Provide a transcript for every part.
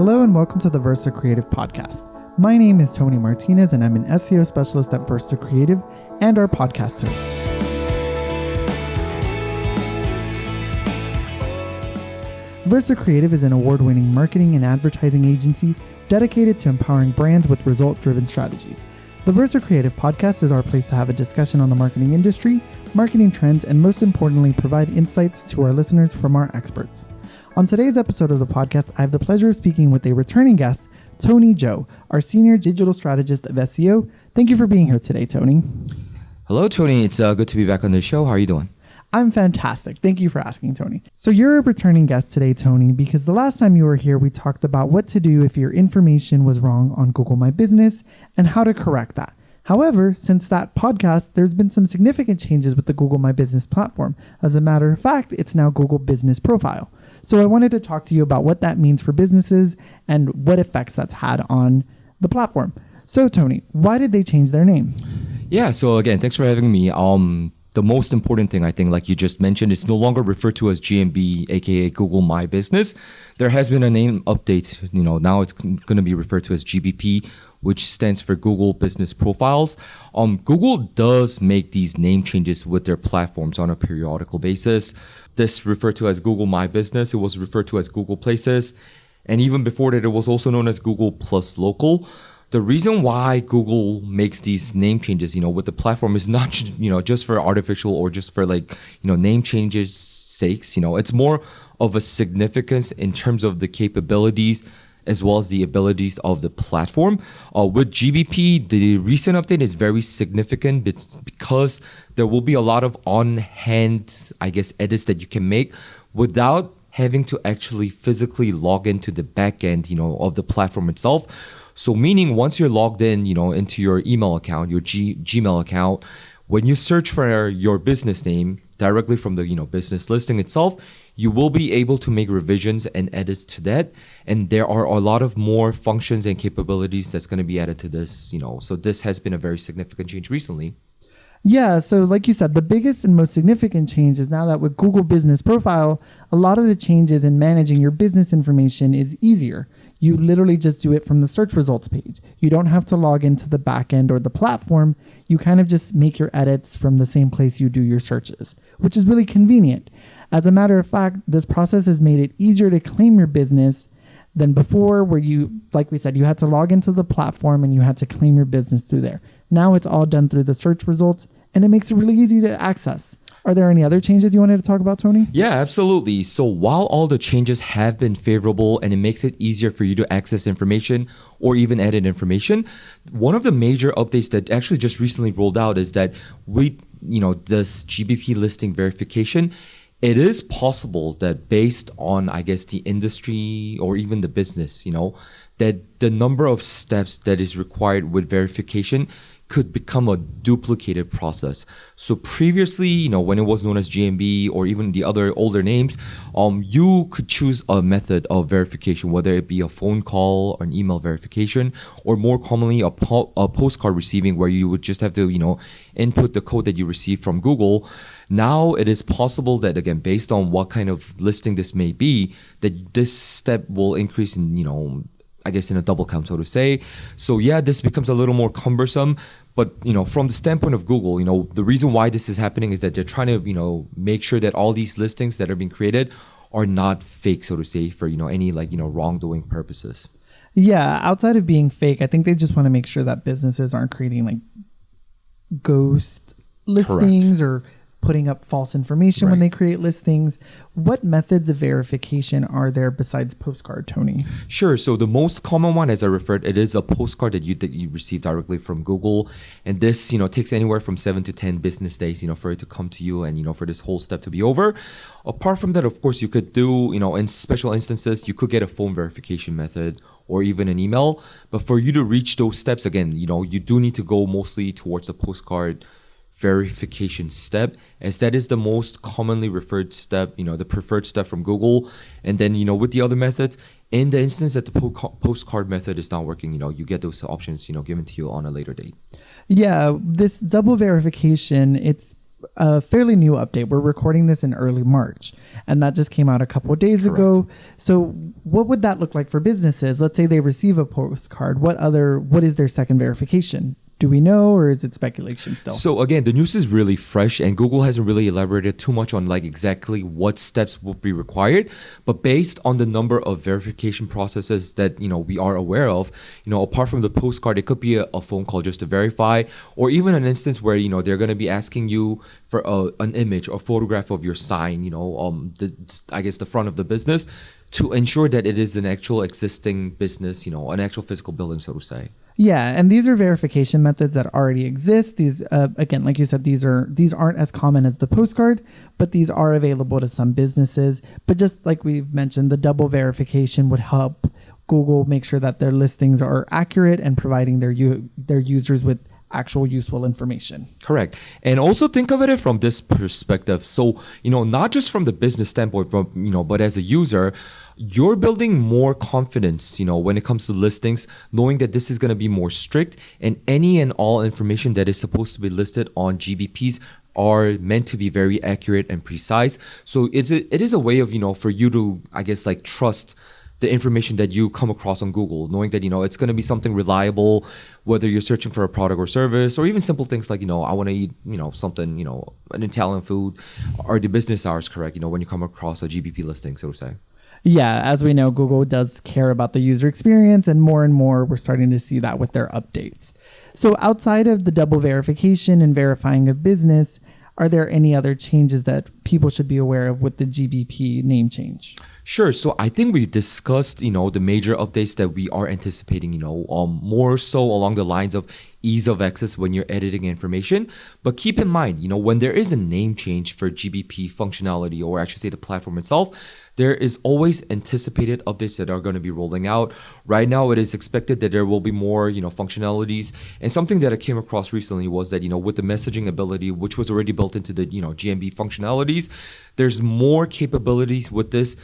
Hello and welcome to the Versa Creative Podcast. My name is Tony Martinez and I'm an SEO specialist at Versa Creative and our podcast host. Versa Creative is an award-winning marketing and advertising agency dedicated to empowering brands with result-driven strategies. The Versa Creative Podcast is our place to have a discussion on the marketing industry, marketing trends, and most importantly, provide insights to our listeners from our experts. On today's episode of the podcast, I have the pleasure of speaking with a returning guest, Tony Zhou, our senior digital strategist of SEO. Thank you for being here today, Tony. Hello, Tony. It's good to be back on the show. How are you doing? I'm fantastic. Thank you for asking, Tony. So you're a returning guest today, Tony, because the last time you were here, we talked about what to do if your information was wrong on Google My Business and how to correct that. However, since that podcast, there's been some significant changes with the Google My Business platform. As a matter of fact, it's now Google Business Profile. So I wanted to talk to you about what that means for businesses and what effects that's had on the platform. So Tony, why did they change their name? Yeah, so again, thanks for having me. The most important thing, I think, like you just mentioned, it's no longer referred to as GMB, aka Google My Business. There has been a name update. Now it's going to be referred to as GBP, which stands for Google Business Profiles. Google does make these name changes with their platforms on a periodical basis. This referred to as Google My Business. It was referred to as Google Places. And even before that, it was also known as Google Plus Local. The reason why Google makes these name changes, with the platform is not, just for artificial or just for name changes sakes. It's more of a significance in terms of the capabilities as well as the abilities of the platform. With GBP, the recent update is very significant. It's because there will be a lot of on-hand, edits that you can make without having to actually physically log into the back end, of the platform itself. So meaning once you're logged in, into your email account, your Gmail account, when you search for your business name directly from the, business listing itself, you will be able to make revisions and edits to that. And there are a lot of more functions and capabilities that's going to be added to this, so this has been a very significant change recently. Yeah, so like you said, the biggest and most significant change is now that with Google Business Profile, a lot of the changes in managing your business information is easier. You literally just do it from the search results page. You don't have to log into the backend or the platform. You kind of just make your edits from the same place you do your searches, which is really convenient. As a matter of fact, this process has made it easier to claim your business than before, where you, like we said, you had to log into the platform and you had to claim your business through there. Now it's all done through the search results and it makes it really easy to access. Are there any other changes you wanted to talk about, Tony? Yeah, absolutely. So while all the changes have been favorable and it makes it easier for you to access information or even edit information, one of the major updates that actually just recently rolled out is that this GBP listing verification, it is possible that based on, the industry or even the business, that the number of steps that is required with verification could become a duplicated process. So previously, when it was known as GMB or even the other older names, you could choose a method of verification, whether it be a phone call or an email verification, or more commonly a postcard receiving where you would just have to, input the code that you received from Google. Now it is possible that, again, based on what kind of listing this may be, that this step will increase in, in a double count, so to say. So yeah, this becomes a little more cumbersome. But, from the standpoint of Google, the reason why this is happening is that they're trying to, make sure that all these listings that are being created are not fake, so to say, for, any wrongdoing purposes. Yeah, outside of being fake, I think they just want to make sure that businesses aren't creating ghost listings. Correct. Or putting up false information when they create listings. What methods of verification are there besides postcard, Tony? Sure. So the most common one, as I referred, it is a postcard that you receive directly from Google. And this, takes anywhere from 7 to 10 business days, for it to come to you and, for this whole step to be over. Apart from that, of course, you could do, in special instances, you could get a phone verification method or even an email. But for you to reach those steps, again, you do need to go mostly towards the postcard verification step, as that is the most commonly referred step, the preferred step from Google. And then, with the other methods, in the instance that the postcard method is not working, you get those options, given to you on a later date. Yeah, this double verification, it's a fairly new update. We're recording this in early March, and that just came out a couple of days ago. So what would that look like for businesses? Let's say they receive a postcard. What is their second verification? Do we know, or is it speculation still? So again, the news is really fresh, and Google hasn't really elaborated too much on like exactly what steps will be required. But based on the number of verification processes that we are aware of, apart from the postcard, it could be a phone call just to verify, or even an instance where they're going to be asking you for an image or photograph of your sign. I guess the front of the business, to ensure that it is an actual existing business, an actual physical building, so to say. Yeah, and these are verification methods that already exist. These, again, like you said, these aren't as common as the postcard, but these are available to some businesses. But just like we've mentioned, the double verification would help Google make sure that their listings are accurate and providing their users with actual useful information. Correct. And also think of it from this perspective. So, not just from the business standpoint, but as a user, you're building more confidence, when it comes to listings, knowing that this is going to be more strict, and any and all information that is supposed to be listed on GBPs are meant to be very accurate and precise. So it is a way of, for you to, I guess, like trust the information that you come across on Google, knowing that, it's going to be something reliable, whether you're searching for a product or service, or even simple things like, I want to eat, something, an Italian food. Are the business hours correct, when you come across a GBP listing, so to say? Yeah, as we know, Google does care about the user experience, and more we're starting to see that with their updates. So outside of the double verification and verifying a business, are there any other changes that people should be aware of with the GBP name change? Sure. So I think we discussed, the major updates that we are anticipating, more so along the lines of ease of access when you're editing information. But keep in mind, when there is a name change for GBP functionality, or I should say the platform itself, there is always anticipated updates that are going to be rolling out. Right now, it is expected that there will be more, functionalities. And something that I came across recently was that, with the messaging ability, which was already built into the, GMB functionalities, there's more capabilities with this,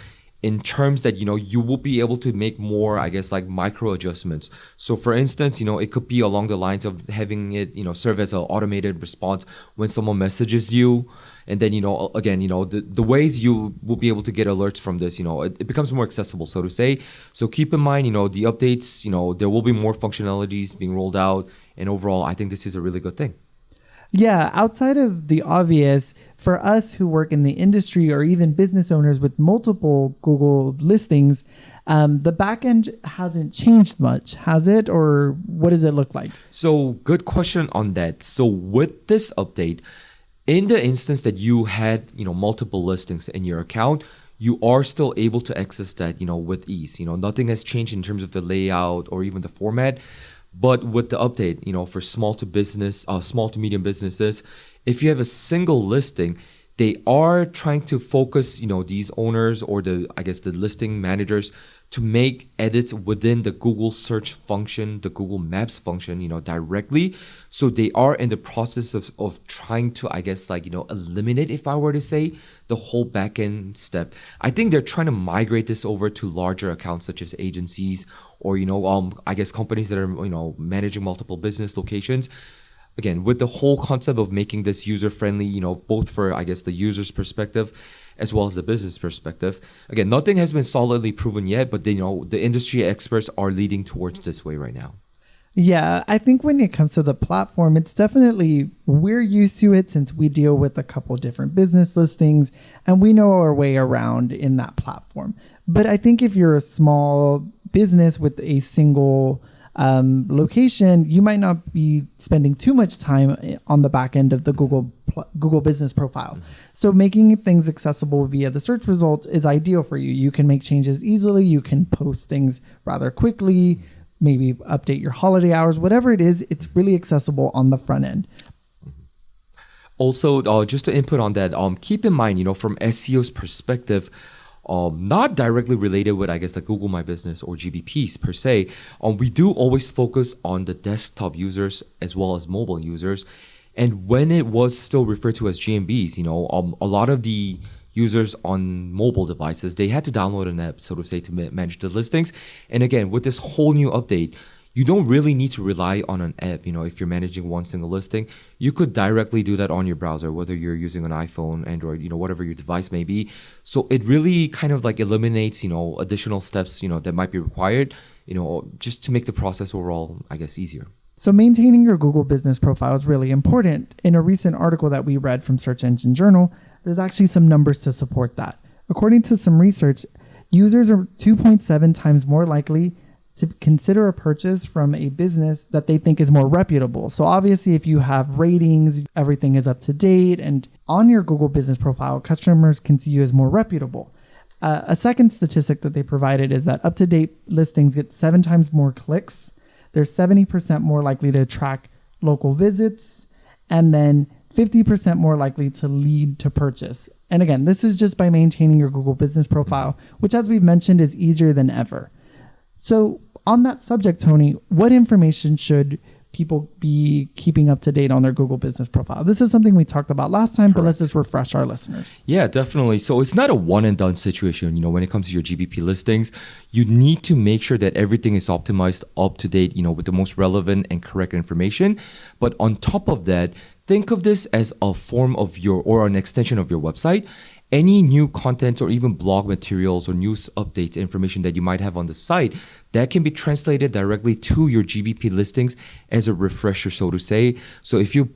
in terms that, you will be able to make more, I guess, like micro adjustments. So for instance, it could be along the lines of having it, serve as an automated response when someone messages you. And then, again, the ways you will be able to get alerts from this, it becomes more accessible, so to say. So keep in mind, the updates, there will be more functionalities being rolled out. And overall, I think this is a really good thing. Yeah, outside of the obvious, for us who work in the industry or even business owners with multiple Google listings, the backend hasn't changed much, has it? Or what does it look like? So good question on that. So with this update, in the instance that you had, multiple listings in your account, you are still able to access that, with ease. Nothing has changed in terms of the layout or even the format. But with the update, for small to medium businesses, if you have a single listing, they are trying to focus, these owners or the listing managers to make edits within the Google search function, the Google Maps function, directly. So they are in the process of trying to, eliminate, if I were to say, the whole backend step. I think they're trying to migrate this over to larger accounts such as agencies or, companies that are, managing multiple business locations. Again, with the whole concept of making this user-friendly, both for, the user's perspective as well as the business perspective. Again, nothing has been solidly proven yet, but the industry experts are leading towards this way right now. Yeah, I think when it comes to the platform, it's definitely, we're used to it since we deal with a couple different business listings and we know our way around in that platform. But I think if you're a small business with a single location, you might not be spending too much time on the back end of the Google business profile. So making things accessible via the search results is ideal for you. You can make changes easily. You can post things rather quickly, maybe update your holiday hours, whatever it is, it's really accessible on the front end. Also, just to input on that, keep in mind, from SEO's perspective, not directly related with, the Google My Business or GBPs per se, we do always focus on the desktop users as well as mobile users. And when it was still referred to as GMBs, a lot of the users on mobile devices, they had to download an app, so to say, to manage the listings. And again, with this whole new update, you don't really need to rely on an app. If you're managing one single listing, you could directly do that on your browser, whether you're using an iPhone, Android, whatever your device may be. So it really kind of like eliminates, additional steps, that might be required, just to make the process overall, I guess, easier. So maintaining your Google business profile is really important. In a recent article that we read from Search Engine Journal, there's actually some numbers to support that. According to some research, users are 2.7 times more likely to consider a purchase from a business that they think is more reputable. So obviously, if you have ratings, everything is up to date, and on your Google business profile, customers can see you as more reputable. A second statistic that they provided is that up-to-date listings get 7 times more clicks. They're 70% more likely to attract local visits, and then 50% more likely to lead to purchase. And again, this is just by maintaining your Google business profile, which, as we've mentioned, is easier than ever. So on that subject, Tony, what information should people be keeping up to date on their Google business profile? This is something we talked about last time, but let's just refresh our listeners. Yeah, definitely. So it's not a one and done situation. When it comes to your GBP listings, you need to make sure that everything is optimized up to date, with the most relevant and correct information. But on top of that, think of this as a form of or an extension of your website. Any new content or even blog materials or news updates, information that you might have on the site, that can be translated directly to your GBP listings as a refresher, so to say. So if you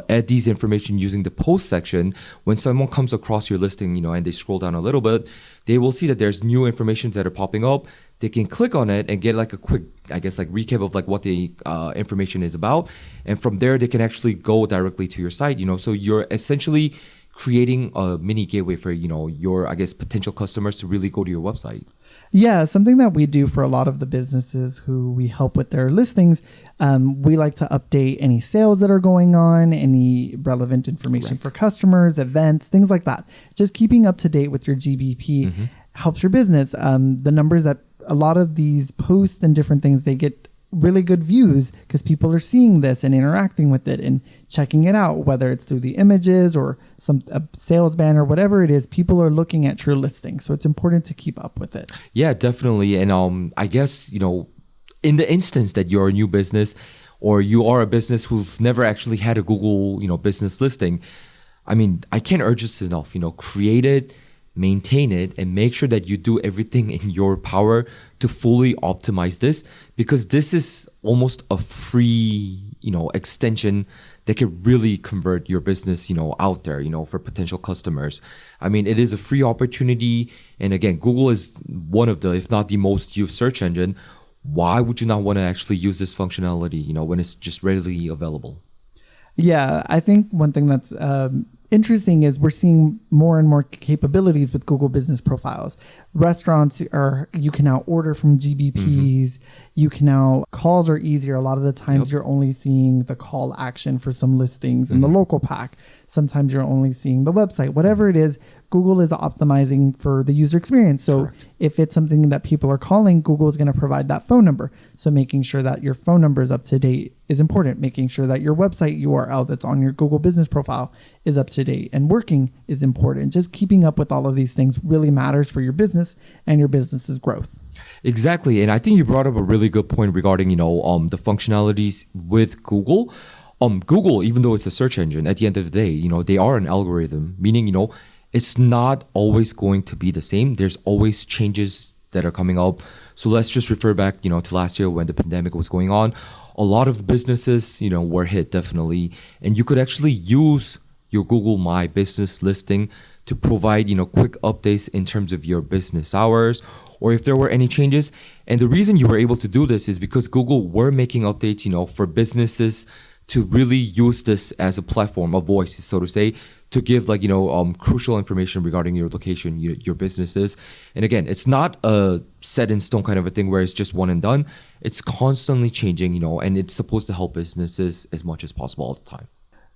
add these information using the post section, when someone comes across your listing, and they scroll down a little bit, they will see that there's new information that are popping up. They can click on it and get like a quick, I guess, like recap of like what the information is about. And from there, they can actually go directly to your site, so you're essentially creating a mini gateway for, your, I guess, potential customers to really go to your website. Yeah, something that we do for a lot of the businesses who we help with their listings, we like to update any sales that are going on, any relevant information for customers, events, things like that. Just keeping up to date with your GBP helps your business. The numbers that a lot of these posts and different things, they get really good views because people are seeing this and interacting with it and checking it out, whether it's through the images or a sales banner, whatever it is. People are looking at your listing, so it's important to keep up with it. Yeah, definitely. And I guess, in the instance that you're a new business or you are a business who's never actually had a Google, business listing, I mean, I can't urge this enough. Create it, maintain it, and make sure that you do everything in your power to fully optimize this, because this is almost a free, extension that can really convert your business, out there, for potential customers. I mean, it is a free opportunity. And again, Google is one of the, if not the most used search engine. Why would you not want to actually use this functionality, when it's just readily available? Yeah, I think one thing that's interesting is we're seeing more and more capabilities with Google business profiles. Restaurants you can now order from GBPs. You can now, calls are easier. A lot of the times you're only seeing the call action for some listings in the local pack. Sometimes you're only seeing the website. Whatever it is, Google is optimizing for the user experience. So if it's something that people are calling, Google is going to provide that phone number. So making sure that your phone number is up to date is important. Making sure that your website URL that's on your Google business profile is up to date and working is important. Just keeping up with all of these things really matters for your business and your business's growth. Exactly. And I think you brought up a really good point regarding, the functionalities with Google. Google, even though it's a search engine, at the end of the day, they are an algorithm, meaning, it's not always going to be the same. There's always changes that are coming up. So let's just refer back, to last year when the pandemic was going on. A lot of businesses, were hit definitely. And you could actually use your Google My Business listing to provide, quick updates in terms of your business hours or if there were any changes. And the reason you were able to do this is because Google were making updates, for businesses to really use this as a platform, a voice, so to say, to give crucial information regarding your location, your businesses. And again, it's not a set in stone kind of a thing where it's just one and done. It's constantly changing, and it's supposed to help businesses as much as possible all the time.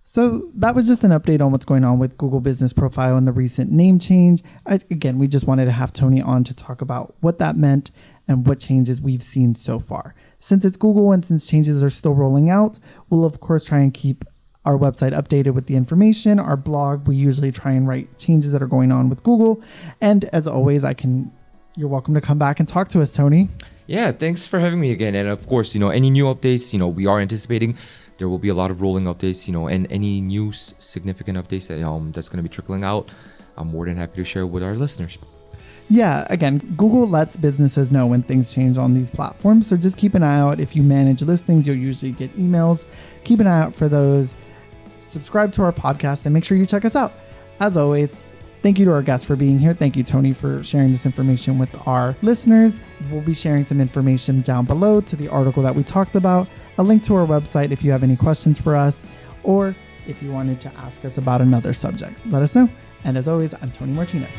So that was just an update on what's going on with Google Business Profile and the recent name change. Again, we just wanted to have Tony on to talk about what that meant and what changes we've seen so far. Since it's Google and since changes are still rolling out, we'll of course try and keep our website updated with the information. Our blog, we usually try and write changes that are going on with Google. And as always, you're welcome to come back and talk to us, Tony. Yeah, thanks for having me again. And of course, any new updates, we are anticipating there will be a lot of rolling updates, and any new significant updates that's going to be trickling out, I'm more than happy to share with our listeners. Yeah, again, Google lets businesses know when things change on these platforms. So just keep an eye out. If you manage listings, you'll usually get emails. Keep an eye out for those. Subscribe to our podcast and make sure you check us out. As always, thank you to our guests for being here. Thank you, Tony, for sharing this information with our listeners. We'll be sharing some information down below to the article that we talked about, a link to our website if you have any questions for us, or if you wanted to ask us about another subject. Let us know. And as always, I'm Tony Martinez.